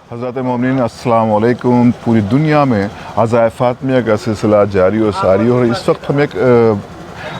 हज़रत मोमिनीन अस्सलाम वालेकुम। पूरी दुनिया में अज़ाए फ़ातिमिया का सिलसिला जारी और सारी, और इस वक्त हम एक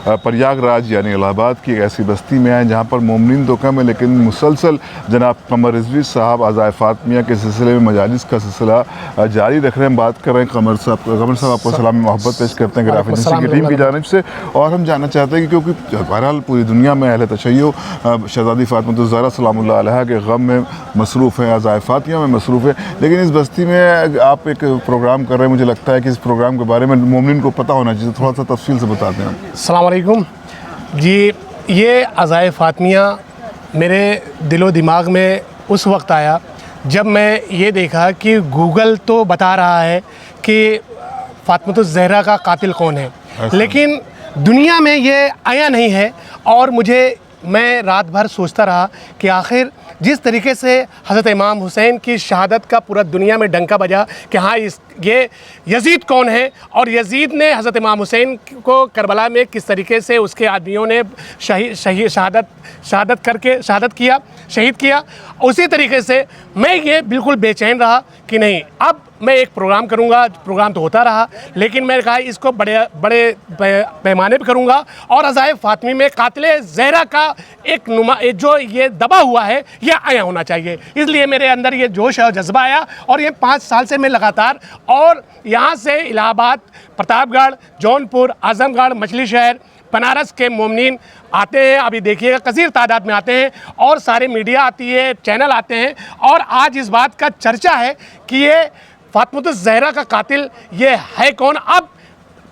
प्रयागराज यानी इलाहाबाद की एक ऐसी बस्ती में आए जहाँ पर मोमिनीन तो कम है लेकिन मुसलसल जनाब कमर रिजवी साहब अज़ाए फ़ातिमिया के सिलसिले में मजालिस का सिलसिला जारी रख रहे हैं। बात कर रहे हैं कमर साहब आपको सलाम मोहब्बत पेश करते हैं ग्राफ एजेंसी की टीम की जानिब से। और हम जानना चाहते हैं कि क्योंकि बहरहाल पूरी दुनिया में अहले तशय्यो शहज़ादी फ़ातिमा ज़हरा सलामुल्लाह अलैहा के गम में मसरूफ़ है, अज़ाए फ़ातिमा में मसरूफ़ है, लेकिन इस बस्ती में आप एक प्रोग्राम कर रहे हैं। मुझे लगता है कि इस प्रोग्राम के बारे में मोमिनीन को पता होना चाहिए, थोड़ा सा तफसील से बताते हैं। अस्सलाम वालेकुम जी। ये अज़ाए फ़ातिमिया मेरे दिलो दिमाग में उस वक्त आया जब मैं ये देखा कि गूगल तो बता रहा है कि फ़ातिमा ज़हरा का कातिल कौन है, लेकिन दुनिया में ये आया नहीं है। और मैं रात भर सोचता रहा कि आखिर जिस तरीके से हज़रत इमाम हुसैन की शहादत का पूरा दुनिया में डंका बजा कि हाँ ये यज़ीद कौन है, और यज़ीद ने हज़रत इमाम हुसैन को करबला में किस तरीके से उसके आदमियों ने शहीद किया, उसी तरीके से मैं ये बिल्कुल बेचैन रहा कि नहीं, अब मैं एक प्रोग्राम करूँगा। प्रोग्राम तो होता रहा, लेकिन मैंने कहा इसको बड़े पैमाने पर करूँगा और अज़ाए फ़ातिमी में कातिल ज़हरा का एक जो ये दबा हुआ है ये आया होना चाहिए। इसलिए मेरे अंदर ये जोश और जज्बा आया, और ये 5 साल से मैं लगातार, और यहाँ से इलाहाबाद, प्रतापगढ़, जौनपुर, आज़मगढ़, मछली शहर, बनारस के मोमिनीन आते हैं। अभी देखिएगा कसीर तादाद में आते हैं, और सारे मीडिया आती है, चैनल आते हैं, और आज इस बात का चर्चा है कि ये फ़ातिमा ज़हरा का कातिल ये है कौन। अब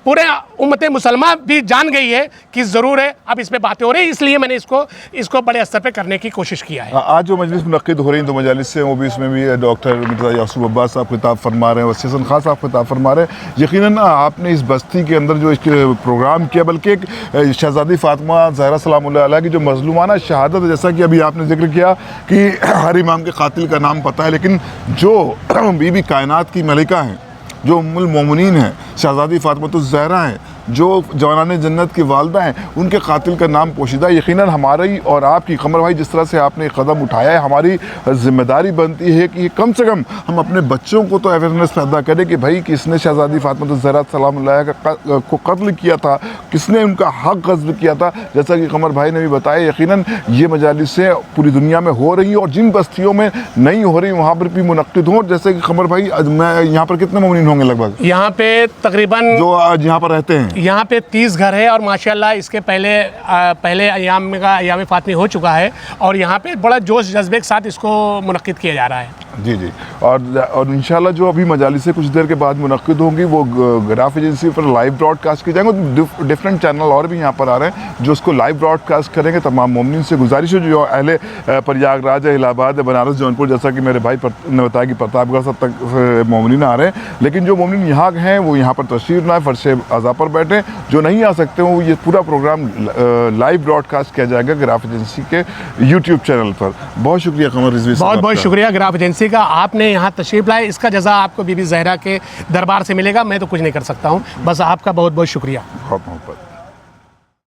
पूरे उम्मत मुसलमान भी जान गई है कि ज़रूर है, अब इस पे बातें हो रही, इसलिए मैंने इसको बड़े स्तर पे करने की कोशिश किया है। आज जो मजलिस मुनक़्क़िद हो रही हैं 2 मजालिस से, वो भी इसमें भी डॉक्टर मिर्ज़ा यासूब अब्बास साहब खिताब फरमा रहे हैं, वसी हसन खान साहब खिताब फरमा रहे हैं। यकीनन आपने इस बस्ती के अंदर जो एक प्रोग्राम किया, बल्कि एक शहज़ादी फ़ातिमा ज़हरा सलामुल्लाह अलैहा की जो मज़लूमाना शहादत है, जैसा कि अभी आपने जिक्र किया कि हर इमाम के कातिल का नाम पता है, लेकिन जो बीबी कायनात की मलिका हैं, जो उम्मुल मोमिनीन हैं, शहज़ादी फ़ातिमा ज़हरा हैं, जो जवानाने जन्नत की वालदा हैं, उनके कातिल का नाम पोशीदा। यकीनन हमारी और आपकी, कमर भाई जिस तरह से आपने कदम उठाया है, हमारी ज़िम्मेदारी बनती है कि कम से कम हम अपने बच्चों को तो अवेयरनेस पैदा करें कि भाई किसने शहज़ादी फ़ातिमा ज़हरा सलामुल्लाह को कत्ल किया था, किसने उनका हक़ गज़्ब किया था। जैसा कि कमर भाई ने भी बताया, यकीनन ये मजालिसें पूरी दुनिया में हो रही हैं, और जिन बस्तियों में नहीं हो रही वहाँ पर भी मुनक़्क़िद हों। जैसे कि कमर भाई, मैं यहाँ पर कितने मोमिनीन होंगे लगभग? यहाँ पे तकरीबन जो आज यहाँ पर रहते हैं, यहाँ पे 30 घर है, और माशाल्लाह इसके पहले अयाम फ़ातिमी हो चुका है, और यहाँ पे बड़ा जोश जज्बे के साथ इसको मुनक़्क़िद किया जा रहा है। जी जी। और इंशाल्लाह जो अभी मजालिसें कुछ देर के बाद मुनक़्क़िद होंगी, वो ग्राफ एजेंसी पर लाइव ब्रॉडकास्ट की जाएंगे। डिफरेंट चैनल और भी यहाँ पर आ रहे हैं जो उसको लाइव ब्रॉडकास्ट करेंगे। तमाम मोमिनीन से गुजारिश है जो अहले प्रयागराज है, इलाहाबाद है, बनारस, जौनपुर, जैसा कि मेरे भाई ने बताया कि प्रतापगढ़ सब तक मोमिनीन आ रहे हैं, लेकिन जो मोमिनीन यहाँ हैं वो यहाँ पर तशरीफ़ लाएँ, फ़र्श अज़ा पर बैठें। जो नहीं आ सकते वो ये पूरा प्रोग्राम लाइव ब्रॉडकास्ट किया जाएगा ग्राफ एजेंसी के यूट्यूब चैनल पर। बहुत शुक्रिया कमर रिजवी साहब, बहुत शुक्रिया ग्राफ एजेंसी का, आपने यहाँ तशरीफ़ लाए। इसका जज़ा आपको बीबी ज़हरा के दरबार से मिलेगा, मैं तो कुछ नहीं कर सकता हूँ, बस आपका बहुत बहुत शुक्रिया। बहुत मोहब्बत।